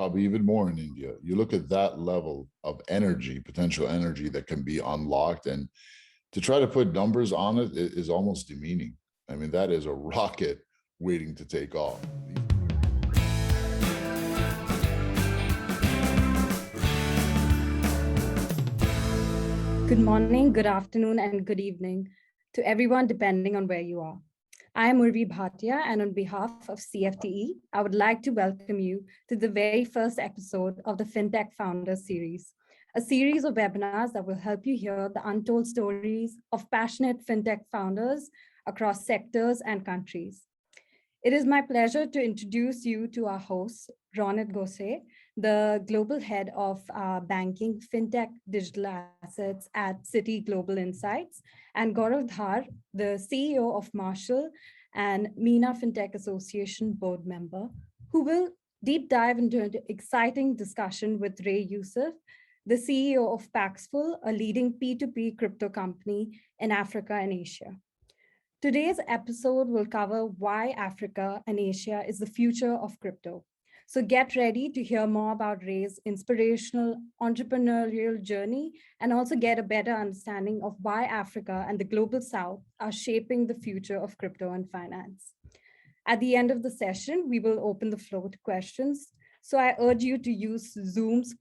probably even more in India. You look at that level of energy, potential energy that can be unlocked, and to try to put numbers on it is almost demeaning. I mean, that is a rocket waiting to take off. Good morning, good afternoon, and good evening to everyone, depending on where you are. I am Urvi Bhatia, and on behalf of CFTE, I would like to welcome you to the very first episode of the Fintech Founders Series, a series of webinars that will help you hear the untold stories of passionate fintech founders across sectors and countries. It is my pleasure to introduce you to our host, Ronit Gose, the Global Head of Banking, Fintech, Digital Assets at Citi Global Insights, and Gaurav Dhar, the CEO of Marshall and MENA Fintech Association board member, who will deep dive into an exciting discussion with Ray Youssef, the CEO of Paxful, a leading P2p crypto company in Africa and Asia. Today's episode will cover why Africa and Asia is the future of crypto. So get ready to hear more about Ray's inspirational entrepreneurial journey and also get a better understanding of why Africa and the global South are shaping the future of crypto and finance. At the end of the session, we will open the floor to questions. So I urge you to use Zoom's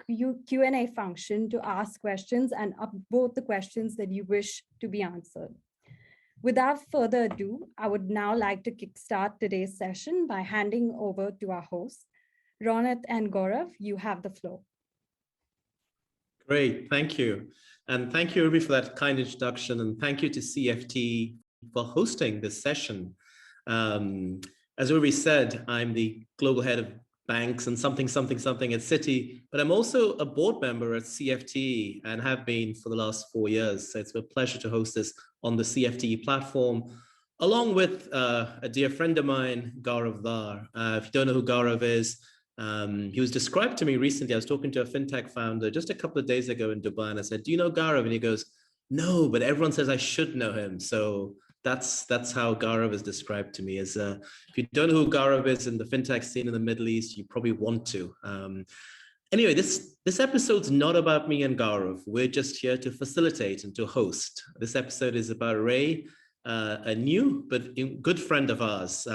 Q&A function to ask questions and upvote the questions that you wish to be answered. Without further ado, I would now like to kickstart today's session by handing over to our hosts. Ronit and Gaurav, you have the floor. Great, thank you. And thank you, Ruby, for that kind introduction. And thank you to CFT for hosting this session. As Ruby said, I'm the global head of banks and something at Citi, but I'm also a board member at CFTE and have been for the last 4 years. So it's a pleasure to host this on the CFTE platform, along with a dear friend of mine, Gaurav Dhar. If you don't know who Gaurav is, he was described to me recently. I was talking to a fintech founder just a couple of days ago in Dubai, and I said, "Do you know Gaurav?" And he goes, "No, but everyone says I should know him." So that's how Gaurav is described to me. As if you don't know who Gaurav is in the fintech scene in the Middle East, you probably want to. Anyway, this episode's not about me and Gaurav. We're just here to facilitate and to host. This episode is about Ray, a new but good friend of ours.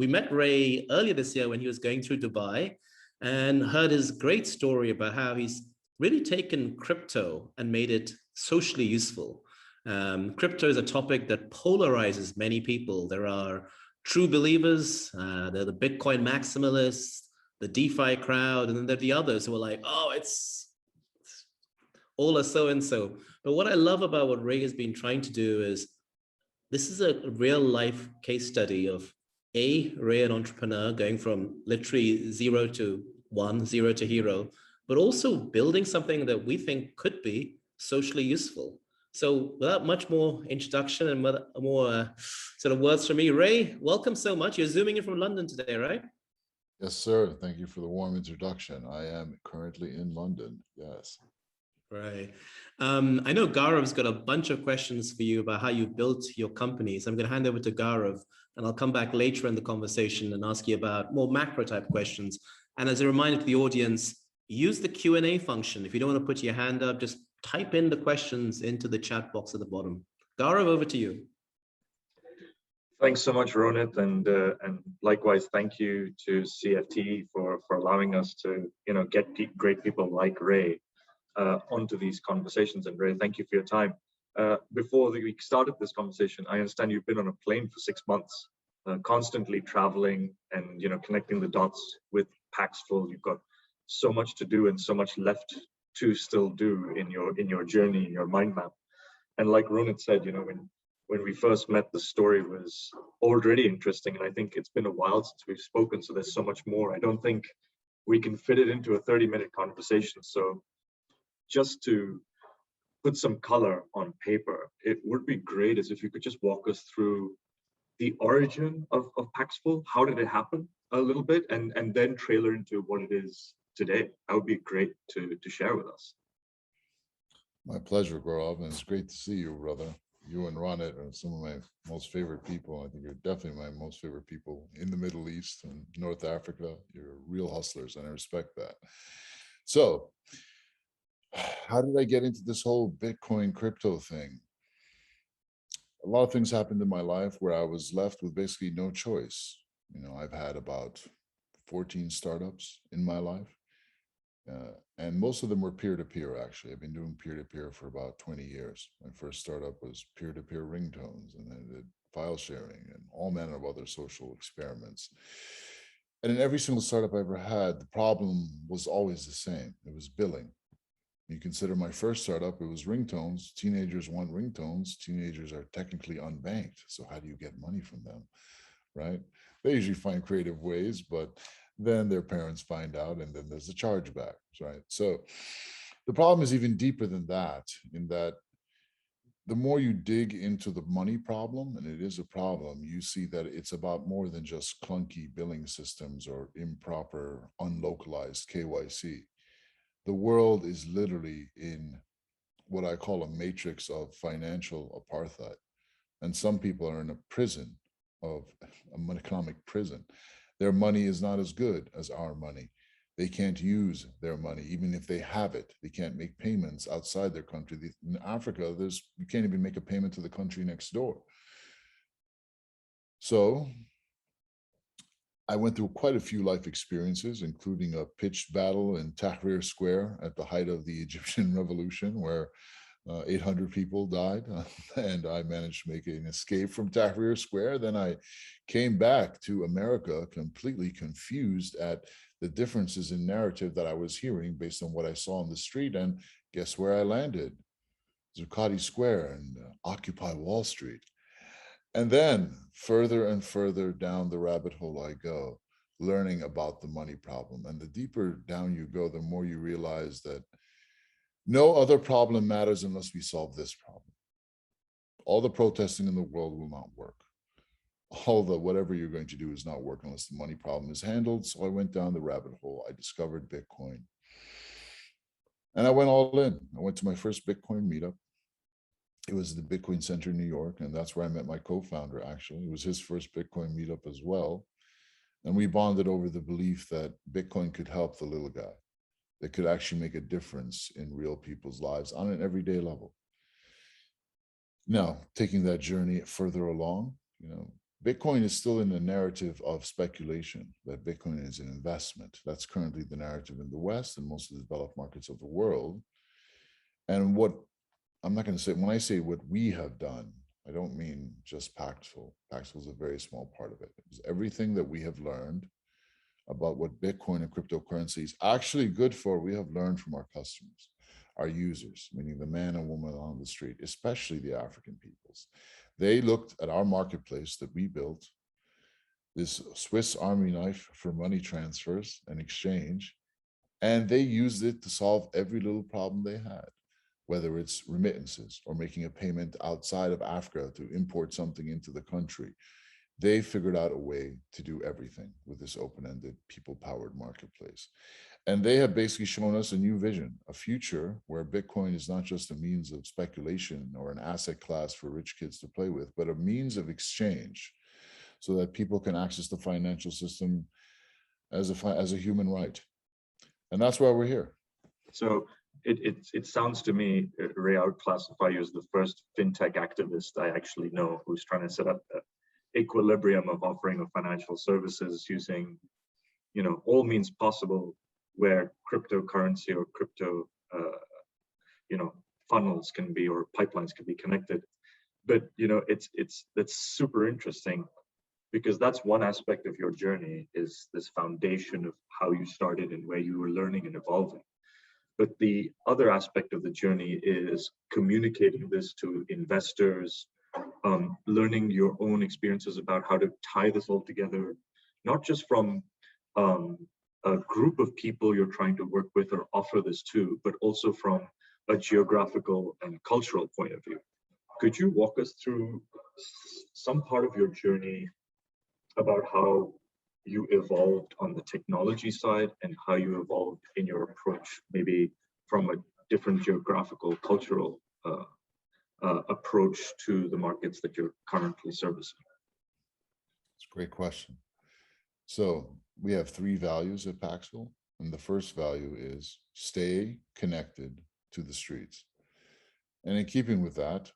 We met Ray earlier this year when he was going through Dubai and heard his great story about how he's really taken crypto and made it socially useful. Crypto is a topic that polarizes many people. There are true believers, there are the Bitcoin maximalists, the DeFi crowd, and then there are the others who are like, oh, it's all a so-and-so. But what I love about what Ray has been trying to do is, this is a real life case study of Ray, an entrepreneur, going from literally 0 to 1, 0 to hero, but also building something that we think could be socially useful. So without much more introduction and more sort of words from me, Ray, welcome so much. You're zooming in from London today, right? Yes, sir. Thank you for the warm introduction. I am currently in London, yes. Right. I know Gaurav's got a bunch of questions for you about how you built your company. So I'm going to hand over to Gaurav, and I'll come back later in the conversation and ask you about more macro type questions. And as a reminder to the audience, use the Q&A function. If you don't want to put your hand up, just type in the questions into the chat box at the bottom. Gaurav, over to you. Thanks so much, Ronit, and likewise, thank you to CFTE for allowing us to get great people like Ray onto these conversations. And Ray, thank you for your time. Before we started this conversation, I understand you've been on a plane for 6 months, constantly traveling and connecting the dots with Paxful. You've got so much to do and so much left to still do in your journey, in your mind map. And like Ronit said, when we first met, the story was already interesting, and I think it's been a while since we've spoken, so there's so much more. I don't think we can fit it into a 30-minute conversation. So just to put some color on paper, it would be great as if you could just walk us through the origin of Paxful. How did it happen a little bit, and then trailer into what it is today. That would be great to share with us. My pleasure, Gaurav, and it's great to see you, brother. you and Ronit are some of my most favorite people. I think you're definitely my most favorite people in the Middle East and North Africa. You're real hustlers, and I respect that. So, how did I get into this whole Bitcoin crypto thing? A lot of things happened in my life where I was left with basically no choice. You know, I've had about 14 startups in my life. And most of them were peer-to-peer, actually. I've been doing peer-to-peer for about 20 years. My first startup was peer-to-peer ringtones, and then did file sharing and all manner of other social experiments. And in every single startup I ever had, the problem was always the same. It was billing. You consider my first startup, it was ringtones. Teenagers want ringtones. Teenagers are technically unbanked. So how do you get money from them, right? They usually find creative ways, but then their parents find out, and then there's the chargebacks, right? So the problem is even deeper than that, in that the more you dig into the money problem, and it is a problem, you see that it's about more than just clunky billing systems or improper, unlocalized KYC. The world is literally in what I call a matrix of financial apartheid. And some people are in a prison of an economic prison. Their money is not as good as our money. They can't use their money, even if they have it. They can't make payments outside their country. In Africa, you can't even make a payment to the country next door. So I went through quite a few life experiences, including a pitched battle in Tahrir Square at the height of the Egyptian Revolution, where 800 people died, and I managed to make an escape from Tahrir Square. Then I came back to America completely confused at the differences in narrative that I was hearing based on what I saw on the street. And guess where I landed? Zuccotti Square and Occupy Wall Street. And then further and further down the rabbit hole I go, learning about the money problem. And the deeper down you go, the more you realize that no other problem matters unless we solve this problem. All the protesting in the world will not work. All the whatever you're going to do is not work unless the money problem is handled. So I went down the rabbit hole. I discovered Bitcoin. And I went all in. I went to my first Bitcoin meetup. It was the Bitcoin Center in New York, and that's where I met my co-founder, actually. It was his first Bitcoin meetup as well. And we bonded over the belief that Bitcoin could help the little guy, that could actually make a difference in real people's lives on an everyday level. Now, taking that journey further along, Bitcoin is still in the narrative of speculation, that Bitcoin is an investment. That's currently the narrative in the West and most of the developed markets of the world. And what I'm not going to say, when I say what we have done, I don't mean just Paxful. Paxful is a very small part of it. It's everything that we have learned about what Bitcoin and cryptocurrency is actually good for, we have learned from our customers, our users, meaning the man and woman on the street, especially the African peoples. They looked at our marketplace that we built, this Swiss Army knife for money transfers and exchange, and they used it to solve every little problem they had, whether it's remittances or making a payment outside of Africa to import something into the country. They figured out a way to do everything with this open-ended, people-powered marketplace. And they have basically shown us a new vision, a future where Bitcoin is not just a means of speculation or an asset class for rich kids to play with, but a means of exchange so that people can access the financial system as a human right. And that's why we're here. So it sounds to me, Ray, I would classify you as the first fintech activist I actually know who's trying to set up the equilibrium of offering of financial services using, all means possible where cryptocurrency or crypto, funnels can be, or pipelines can be connected. But, that's super interesting, because that's one aspect of your journey, is this foundation of how you started and where you were learning and evolving. But the other aspect of the journey is communicating this to investors, learning your own experiences about how to tie this all together, not just from a group of people you're trying to work with or offer this to, but also from a geographical and cultural point of view. Could you walk us through some part of your journey about how you evolved on the technology side and how you evolved in your approach, maybe from a different geographical, cultural approach to the markets that you're currently servicing? It's a great question. So we have 3 values at Paxful, and the first value is stay connected to the streets. And in keeping with that,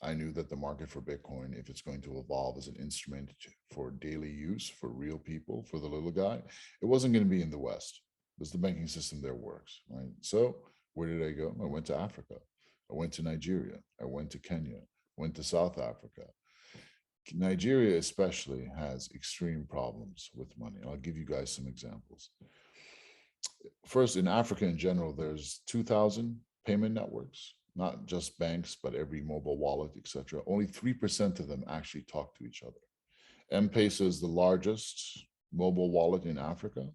I knew that the market for Bitcoin, if it's going to evolve as an instrument for daily use for real people, for the little guy, it wasn't going to be in the West, because the banking system there works, right? So where did I go? I went to Africa. I went to Nigeria. I went to Kenya. I went to South Africa. Nigeria especially has extreme problems with money. I'll give you guys some examples. First, in Africa in general, there's 2,000 payment networks, not just banks, but every mobile wallet, etc. Only 3% of them actually talk to each other. M-Pesa is the largest mobile wallet in Africa.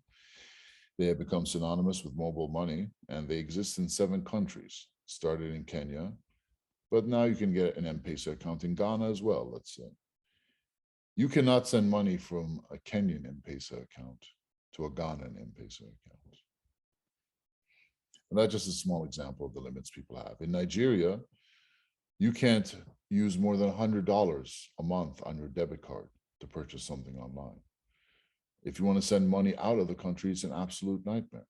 They have become synonymous with mobile money, and they exist in 7 countries, started in Kenya, but now you can get an M-Pesa account in Ghana as well, let's say. You cannot send money from a Kenyan M-Pesa account to a Ghanaian M-Pesa account. And that's just a small example of the limits people have. In Nigeria, you can't use more than $100 a month on your debit card to purchase something online. If you want to send money out of the country, it's an absolute nightmare.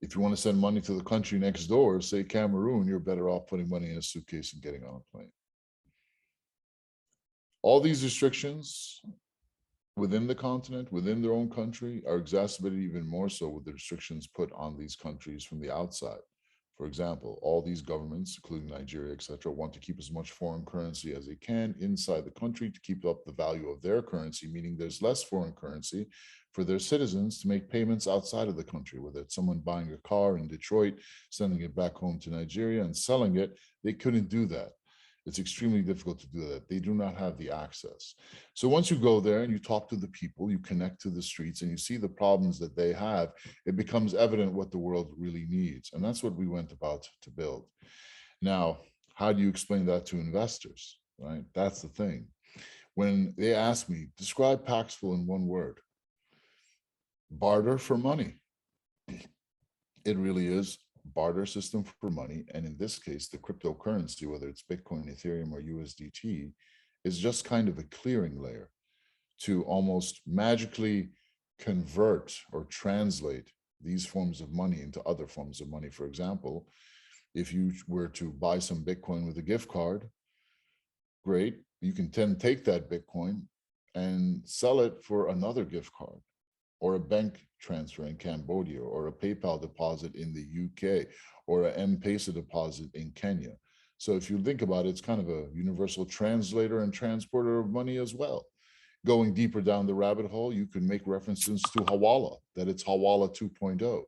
If you want to send money to the country next door, say Cameroon, you're better off putting money in a suitcase and getting on a plane. All these restrictions within the continent, within their own country, are exacerbated even more so with the restrictions put on these countries from the outside. For example, all these governments, including Nigeria, etc., want to keep as much foreign currency as they can inside the country to keep up the value of their currency, meaning there's less foreign currency for their citizens to make payments outside of the country, whether it's someone buying a car in Detroit, sending it back home to Nigeria and selling it. They couldn't do that. It's extremely difficult to do that. They do not have the access. So once you go there and you talk to the people, you connect to the streets and you see the problems that they have, it becomes evident what the world really needs. And that's what we went about to build. Now, how do you explain that to investors, right? That's the thing. When they ask me, describe Paxful in one word, barter for money. It really is barter system for money. And in this case, the cryptocurrency, whether it's Bitcoin, Ethereum, or USDT, is just kind of a clearing layer to almost magically convert or translate these forms of money into other forms of money. For example, if you were to buy some Bitcoin with a gift card, great, you can then take that Bitcoin and sell it for another gift card, or a bank transfer in Cambodia, or a PayPal deposit in the UK, or an M-Pesa deposit in Kenya. So if you think about it, it's kind of a universal translator and transporter of money as well. Going deeper down the rabbit hole, you can make references to Hawala, that it's Hawala 2.0.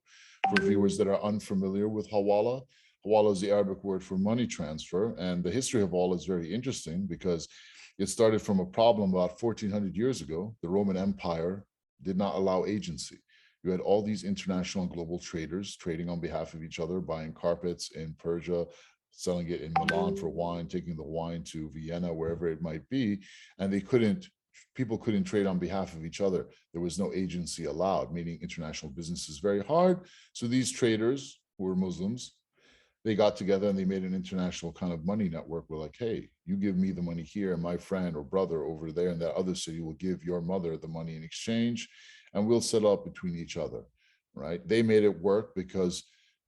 For viewers that are unfamiliar with Hawala, Hawala is the Arabic word for money transfer. And the history of Hawala is very interesting because it started from a problem about 1400 years ago. The Roman Empire did not allow agency. You had all these international and global traders trading on behalf of each other, buying carpets in Persia, selling it in Milan for wine, taking the wine to Vienna, wherever it might be. And people couldn't trade on behalf of each other. There was no agency allowed, meaning international business is very hard. So these traders, who were Muslims, they got together and they made an international kind of money network. We're like, hey, you give me the money here, and my friend or brother over there in that other city will give your mother the money in exchange, and we'll settle up between each other, right? They made it work because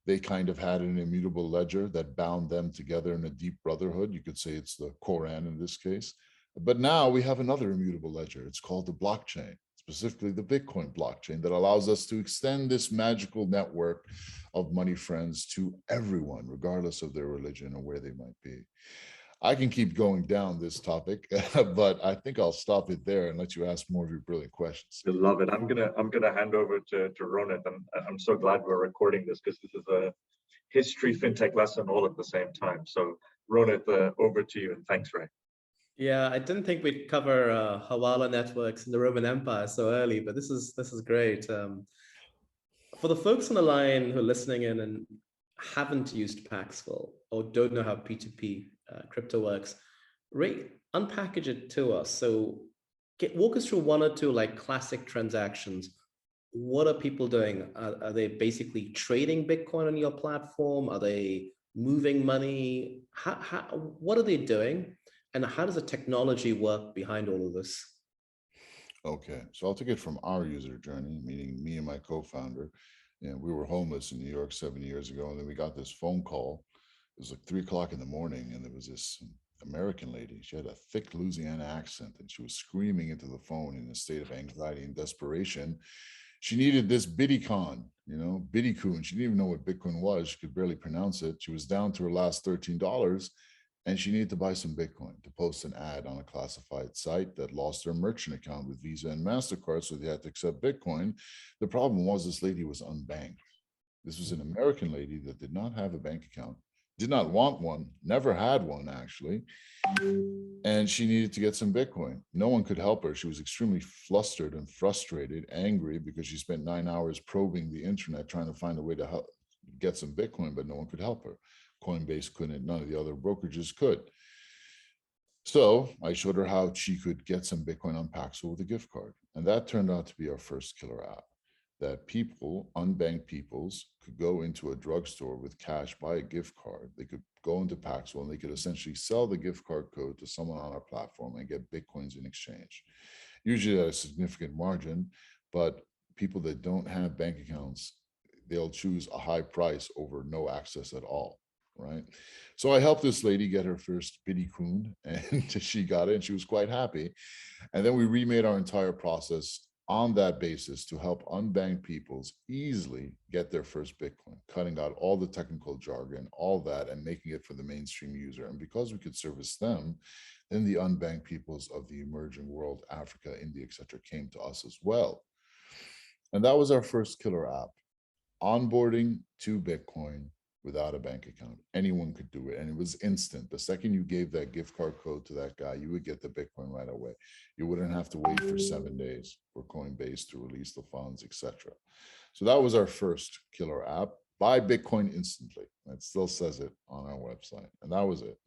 they kind of had an immutable ledger that bound them together in a deep brotherhood. You could say it's the Quran in this case. But now we have another immutable ledger. It's called the blockchain, specifically the Bitcoin blockchain, that allows us to extend this magical network of money friends to everyone, regardless of their religion or where they might be. I can keep going down this topic, but I think I'll stop it there and let you ask more of your brilliant questions. I love it. I'm gonna hand over to Ronit, and I'm so glad we're recording this because this is a history fintech lesson all at the same time. So Ronit, over to you, and thanks, Ray. Yeah, I didn't think we'd cover Hawala networks in the Roman Empire so early, but this is great. For the folks on the line who are listening in and haven't used Paxful or don't know how P2p Crypto works, Ray, unpackage it to us. So walk us through one or two like classic transactions. What are people doing? Are they basically trading Bitcoin on your platform? Are they moving money? What are they doing? And how does the technology work behind all of this? Okay, so I'll take it from our user journey, meaning me and my co-founder. And we were homeless in New York 7 years ago, and then we got this phone call. It was like 3 o'clock in the morning, and there was this American lady. She had a thick Louisiana accent, and she was screaming into the phone in a state of anxiety and desperation. She needed this Bitcoin, Bitcoin. She didn't even know what Bitcoin was. She could barely pronounce it. She was down to her last $13, and she needed to buy some Bitcoin to post an ad on a classified site that lost their merchant account with Visa and MasterCard, so they had to accept Bitcoin. The problem was this lady was unbanked. This was an American lady that did not have a bank account, did not want one, never had one actually, and she needed to get some Bitcoin. No one could help her. She was extremely flustered and frustrated, angry, because she spent 9 hours probing the internet trying to find a way to help get some Bitcoin, but no one could help her. Coinbase couldn't, none of the other brokerages could. So I showed her how she could get some Bitcoin on Paxful with a gift card. And that turned out to be our first killer app, that people, unbanked peoples, could go into a drugstore with cash, buy a gift card. They could go into Paxful and they could essentially sell the gift card code to someone on our platform and get Bitcoins in exchange, usually at a significant margin. But people that don't have bank accounts, they'll choose a high price over no access at all. Right. So I helped this lady get her first Bitcoin, and she got it and she was quite happy. And then we remade our entire process on that basis to help unbanked peoples easily get their first Bitcoin, cutting out all the technical jargon, all that, and making it for the mainstream user. And because we could service them, then the unbanked peoples of the emerging world, Africa, India, etc., came to us as well. And that was our first killer app, onboarding to Bitcoin without a bank account. Anyone could do it, and it was instant. The second you gave that gift card code to that guy, you would get the Bitcoin right away. You wouldn't have to wait for 7 days for Coinbase to release the funds, etc. So that was our first killer app. Buy Bitcoin instantly. It still says it on our website, and that was it.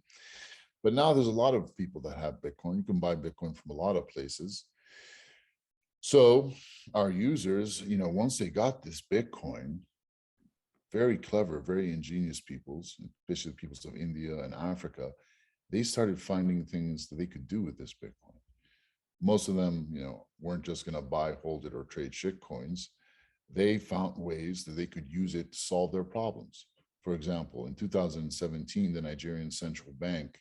But now there's a lot of people that have Bitcoin. You can buy Bitcoin from a lot of places. So our users, once they got this Bitcoin, very clever, very ingenious peoples, especially the peoples of India and Africa, they started finding things that they could do with this Bitcoin. Most of them, weren't just going to buy, hold it, or trade shit coins. They found ways that they could use it to solve their problems. For example, in 2017, the Nigerian central bank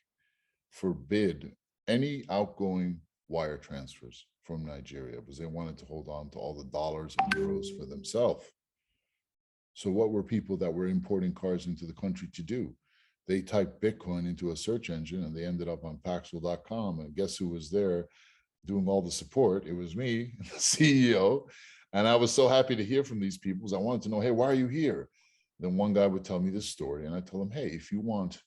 forbid any outgoing wire transfers from Nigeria because they wanted to hold on to all the dollars and euros for themselves. So what were people that were importing cars into the country to do? They typed Bitcoin into a search engine and they ended up on Paxful.com. And guess who was there doing all the support? It was me, the CEO. And I was so happy to hear from these people because I wanted to know, hey, why are you here? Then one guy would tell me this story. And I told him, hey, if you want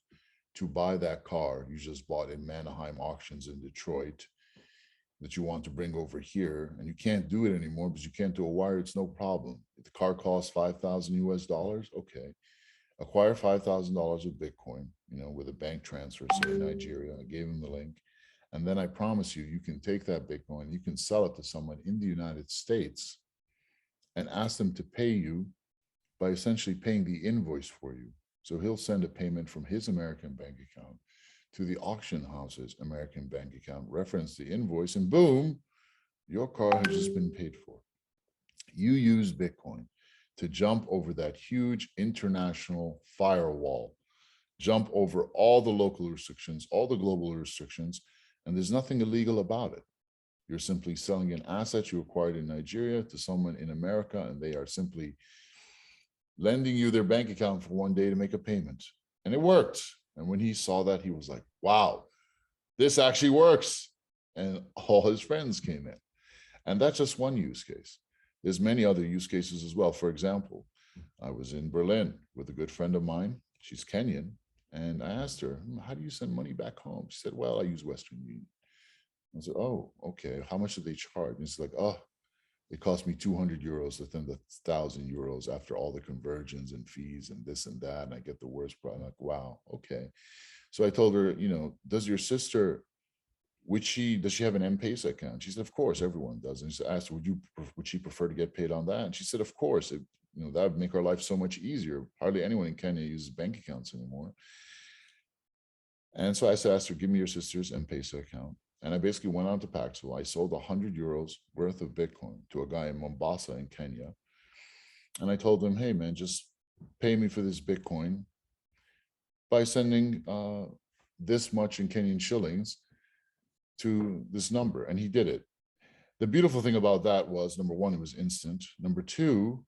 to buy that car you just bought in Manheim auctions in Detroit, that you want to bring over here, and you can't do it anymore because you can't do a wire, it's no problem. If the car costs $5,000 US, okay, acquire $5,000 of Bitcoin, with a bank transfer, say in Nigeria. I gave him the link. And then I promise you, you can take that Bitcoin, you can sell it to someone in the United States and ask them to pay you by essentially paying the invoice for you. So he'll send a payment from his American bank account to the auction house's American bank account, reference the invoice, and boom, your car has just been paid for. You use Bitcoin to jump over that huge international firewall, jump over all the local restrictions, all the global restrictions, and there's nothing illegal about it. You're simply selling an asset you acquired in Nigeria to someone in America, and they are simply lending you their bank account for one day to make a payment. And it worked. And when he saw that, he was like, wow, this actually works. And all his friends came in. And that's just one use case. There's many other use cases as well. For example, I was in Berlin with a good friend of mine. She's Kenyan. And I asked her, how do you send money back home? She said, well, I use Western Union. I said, oh, okay. How much do they charge? And it's like, oh, it cost me 200 euros to send 1,000 euros after all the conversions and fees and this and that. And I get the worst product. Like, wow, okay. So I told her, does your sister, does she have an M-Pesa account? She said, of course, everyone does. And I asked her, would she prefer to get paid on that? And she said, of course, it that would make our life so much easier. Hardly anyone in Kenya uses bank accounts anymore. And so I asked her, give me your sister's M-Pesa account. And I basically went on to Paxful. I sold 100 euros worth of Bitcoin to a guy in Mombasa in Kenya. And I told him, hey, man, just pay me for this Bitcoin by sending this much in Kenyan shillings to this number. And he did it. The beautiful thing about that was, number one, it was instant. Number two,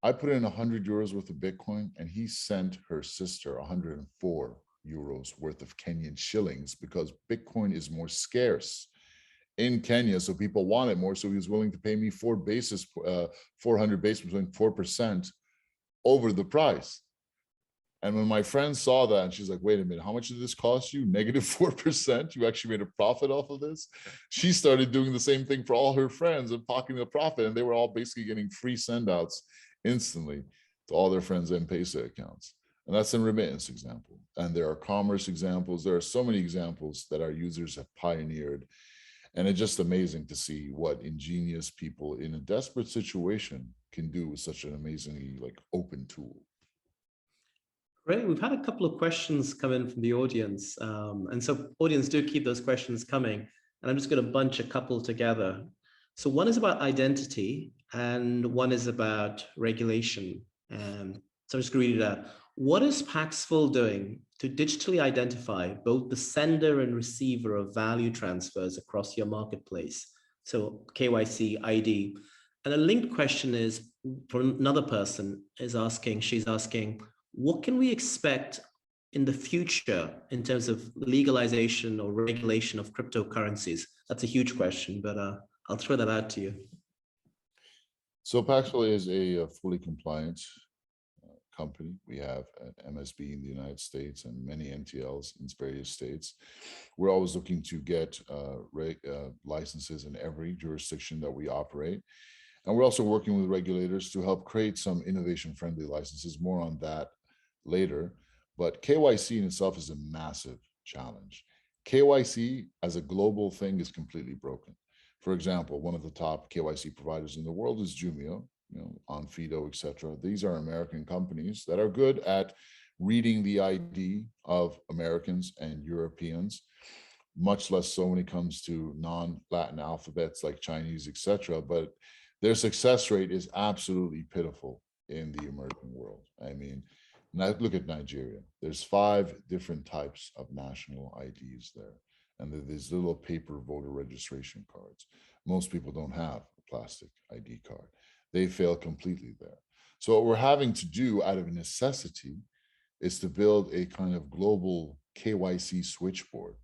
I put in 100 euros worth of Bitcoin and he sent her sister 104 euros worth of Kenyan shillings because Bitcoin is more scarce in Kenya. So people want it more. So he was willing to pay me 400 basis points, 4% over the price. And when my friend saw that, and she's like, wait a minute, how much did this cost you? Negative 4%? You actually made a profit off of this? She started doing the same thing for all her friends and pocketing a profit. And they were all basically getting free send-outs instantly to all their friends' M-Pesa accounts. And that's a remittance example. And there are commerce examples. There are so many examples that our users have pioneered. And it's just amazing to see what ingenious people in a desperate situation can do with such an amazingly open tool. Great. We've had a couple of questions come in from the audience. And so audience, do keep those questions coming. And I'm just going to bunch a couple together. So one is about identity and one is about regulation. So I'm just going to read it out. What is Paxful doing to digitally identify both the sender and receiver of value transfers across your marketplace? So KYC, ID. And a linked question is for another person is asking, she's asking, what can we expect in the future in terms of legalization or regulation of cryptocurrencies? That's a huge question, but I'll throw that out to you. So Paxful is a fully compliant company. We have an MSB in the United States and many NTLs in various states. We're always looking to get licenses in every jurisdiction that we operate. And we're also working with regulators to help create some innovation-friendly licenses. More on that later. But KYC in itself is a massive challenge. KYC as a global thing is completely broken. For example, one of the top KYC providers in the world is Jumio, Onfido, etc. These are American companies that are good at reading the ID of Americans and Europeans, much less so when it comes to non-Latin alphabets like Chinese, etc. But their success rate is absolutely pitiful in the emerging world. I mean, now look at Nigeria. There's 5 different types of national IDs there. And there's these little paper voter registration cards. Most people don't have a plastic ID card. They fail completely there. So what we're having to do out of necessity is to build a kind of global KYC switchboard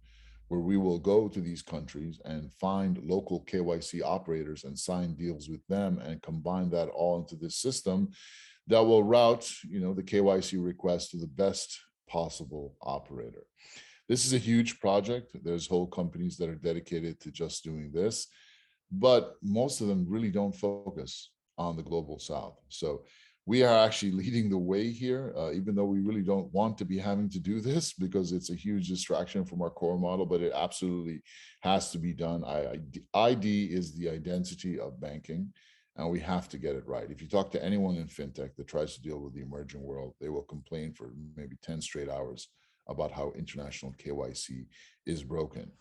where we will go to these countries and find local KYC operators and sign deals with them and combine that all into this system that will route, the KYC request to the best possible operator. This is a huge project. There's whole companies that are dedicated to just doing this, but most of them really don't focus on the global south. So we are actually leading the way here, even though we really don't want to be having to do this because it's a huge distraction from our core model, but it absolutely has to be done. ID is the identity of banking, and we have to get it right. If you talk to anyone in fintech that tries to deal with the emerging world, they will complain for maybe 10 straight hours about how international KYC is broken.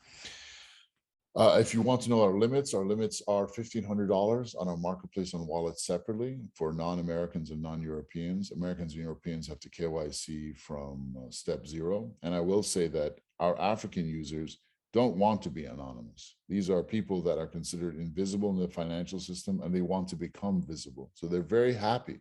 If you want to know our limits are $1,500 on our marketplace on wallets separately for non-Americans and non-Europeans. Americans and Europeans have to KYC from step 0. And I will say that our African users don't want to be anonymous. These are people that are considered invisible in the financial system and they want to become visible. So they're very happy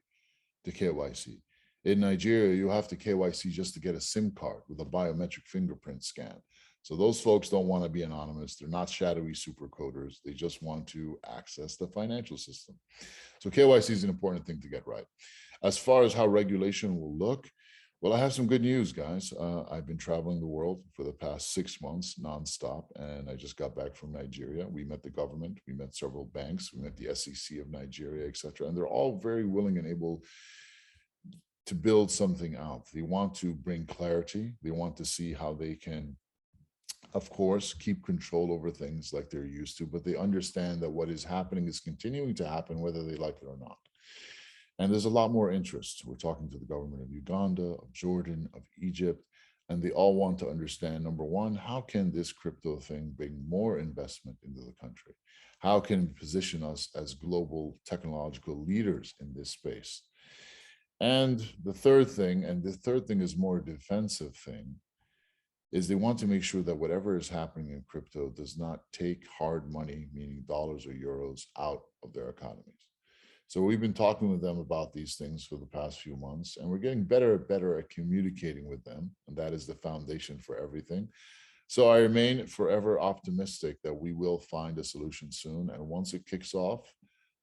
to KYC. In Nigeria, you have to KYC just to get a SIM card with a biometric fingerprint scan. So those folks don't want to be anonymous. They're not shadowy super coders. They just want to access the financial system. So KYC is an important thing to get right. As far as how regulation will look, well, I have some good news, guys. I've been traveling the world for the past 6 months nonstop, and I just got back from Nigeria. We met the government, we met several banks, we met the SEC of Nigeria, etc. And they're all very willing and able to build something out. They want to bring clarity. They want to see how they can, of course, keep control over things like they're used to, but they understand that what is happening is continuing to happen whether they like it or not. And there's a lot more interest. We're talking to the government of Uganda, of Jordan, of Egypt, and they all want to understand, number one, how can this crypto thing bring more investment into the country? How can it position us as global technological leaders in this space? And the third thing is more a defensive thing, is they want to make sure that whatever is happening in crypto does not take hard money, meaning dollars or euros, out of their economies. So we've been talking with them about these things for the past few months, and we're getting better and better at communicating with them. And that is the foundation for everything. So I remain forever optimistic that we will find a solution soon. And once it kicks off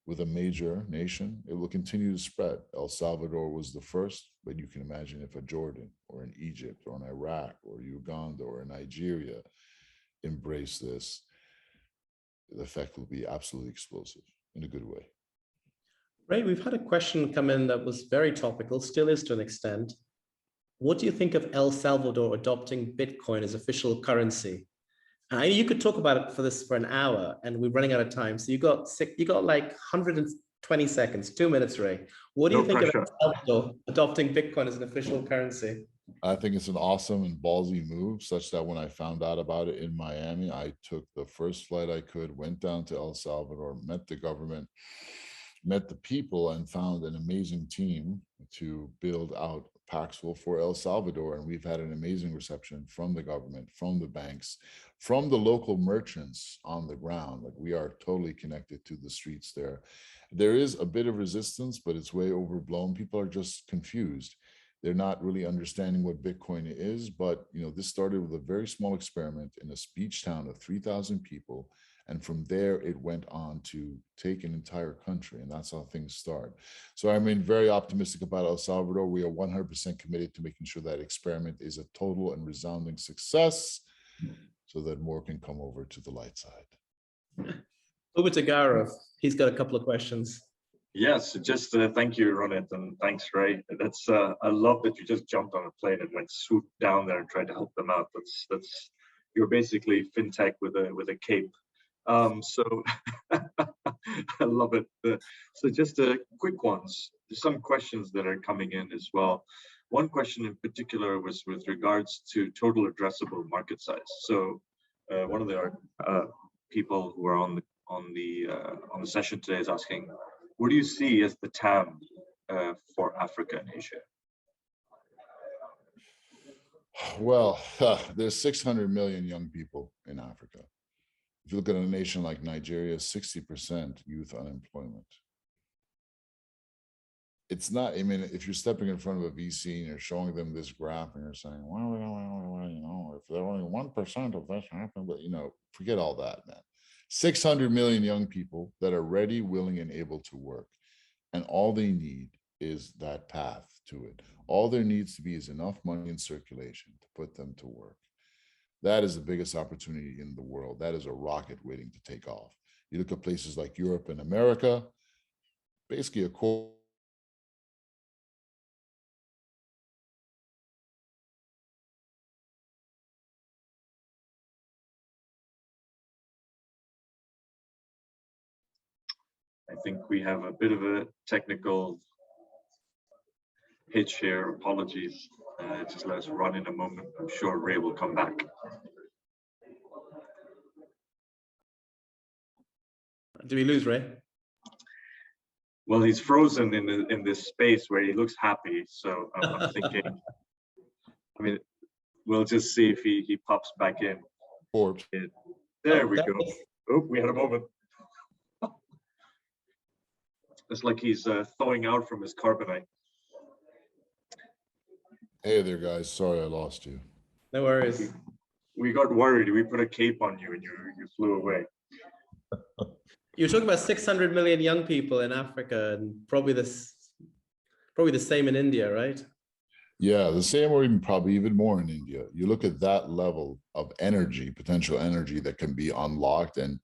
with a major nation, it will continue to spread. El Salvador was the first, but you can imagine if a Jordan or an Egypt or an Iraq or Uganda or Nigeria embrace this, the effect will be absolutely explosive in a good way. Ray, we've had a question come in that was very topical, still is to an extent. What do you think of El Salvador adopting Bitcoin as official currency? And you could talk about it for an hour, and we're running out of time. So you got like 120 seconds, 2 minutes, Ray. What do you think of El Salvador adopting Bitcoin as an official currency? I think it's an awesome and ballsy move, such that when I found out about it in Miami, I took the first flight I could, went down to El Salvador, met the government, met the people, and found an amazing team to build out Paxful for El Salvador. And we've had an amazing reception from the government, from the banks, from the local merchants on the ground. Like, we are totally connected to the streets there. There is a bit of resistance, but it's way overblown. People are just confused. They're not really understanding what Bitcoin is. But, you know, this started with a very small experiment in a beach town of 3,000 people. And from there, it went on to take an entire country, and that's how things start. So I remain very optimistic about El Salvador. We are 100% committed to making sure that experiment is a total and resounding success, so that more can come over to the light side. Over to Gaurav. He's got a couple of questions. Yes, just thank you, Ronit, and thanks, Ray. That's I love that you just jumped on a plane and went swoop down there and tried to help them out. That's you're basically fintech with a cape. So I love it. So just quick ones. There's some questions that are coming in as well. One question in particular was with regards to total addressable market size. So one of the people who are on the session today is asking, what do you see as the TAM for Africa and Asia? Well, there's 600 million young people in Africa. If you look at a nation like Nigeria, 60% youth unemployment. It's not, I mean, if you're stepping in front of a VC and you're showing them this graph and you're saying, well, you know, if there only 1% of this happened, but, you know, forget all that, man. 600 million young people that are ready, willing, and able to work. And all they need is that path to it. All there needs to be is enough money in circulation to put them to work. That is the biggest opportunity in the world. That is a rocket waiting to take off. You look at places like Europe and America, basically a core. I think we have a bit of a technical hitch here. Apologies. Just let us run in a moment. I'm sure Ray will come back. Do we lose Ray? Well, he's frozen in this space where he looks happy. So I'm thinking, I mean, we'll just see if he pops back in. Forbes. There we go. Oh, we had a moment. It's like he's thawing out from his carbonite. Hey there, guys. Sorry I lost you. No worries. We got worried. We put a cape on you and you flew away. You're talking about 600 million young people in Africa, and probably the same in India, right? Yeah, the same, or even probably even more in India. You look at that level of energy, potential energy that can be unlocked, and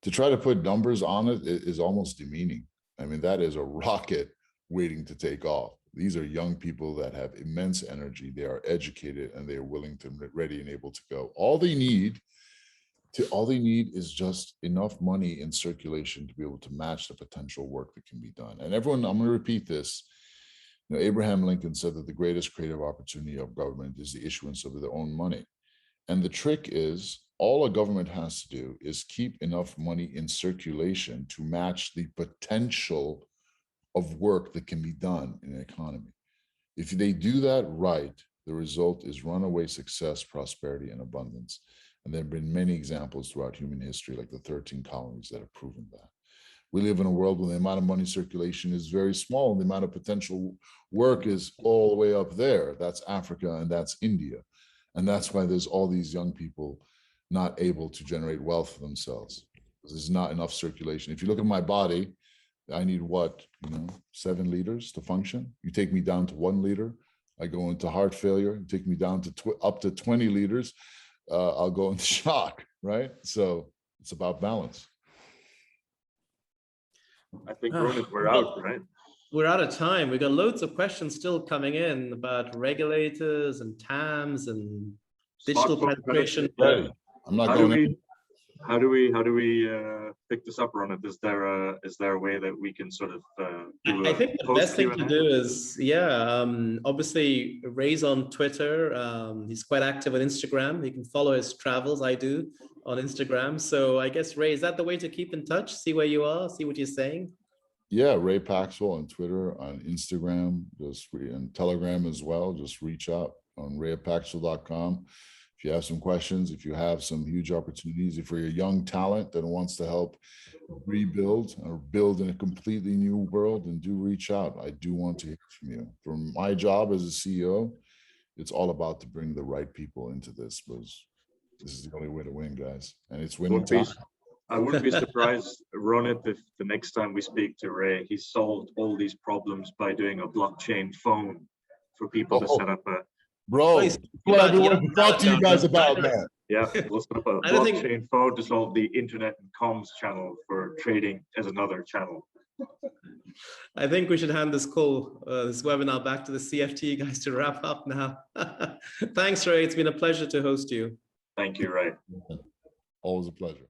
to try to put numbers on it is almost demeaning. I mean, that is a rocket waiting to take off. These are young people that have immense energy. They are educated and they are willing to, ready and able to go. All they need All they need is just enough money in circulation to be able to match the potential work that can be done. And everyone, I'm going to repeat this. You know, Abraham Lincoln said that the greatest creative opportunity of government is the issuance of their own money. And the trick is, all a government has to do is keep enough money in circulation to match the potential of work that can be done in an economy. If they do that right, the result is runaway success, prosperity, and abundance. And there have been many examples throughout human history, like the 13 colonies, that have proven that. We live in a world where the amount of money circulation is very small, and the amount of potential work is all the way up there. That's Africa and that's India. And that's why there's all these young people not able to generate wealth for themselves. There's not enough circulation. If you look at my body, I need what, 7 liters to function. You take me down to 1 liter, I go into heart failure. You take me down to up to 20 liters, I'll go into shock, right? So it's about balance. I think we're out, right? We're out of time. We've got loads of questions still coming in about regulators and TAMs and digital penetration. I'm not going. How do we pick this up, Ronit? Is there a way that we can sort of do I think the best thing to do is, obviously Ray's on Twitter. He's quite active on Instagram. You can follow his travels. I do on Instagram. So I guess, Ray, is that the way to keep in touch? See where you are, see what you're saying? Yeah, Ray Paxful on Twitter, on Instagram, and Telegram as well. Just reach out on raypaxful.com. If you have some questions, if you have some huge opportunities, if you're a young talent that wants to help rebuild or build in a completely new world, then do reach out. I do want to hear from you. From my job as a CEO, it's all about to bring the right people into this, because this is the only way to win, guys. And it's winning time. I wouldn't be surprised, Ronit, if the next time we speak to Ray, he solved all these problems by doing a blockchain phone for people to set up a. Bro, what I've been wanting to talk to you guys about, man. Yeah, we'll set up a blockchain phone to solve the internet and comms channel for trading as another channel. I think we should hand this webinar back to the CFTE guys to wrap up now. Thanks, Ray. It's been a pleasure to host you. Thank you, Ray. Always a pleasure.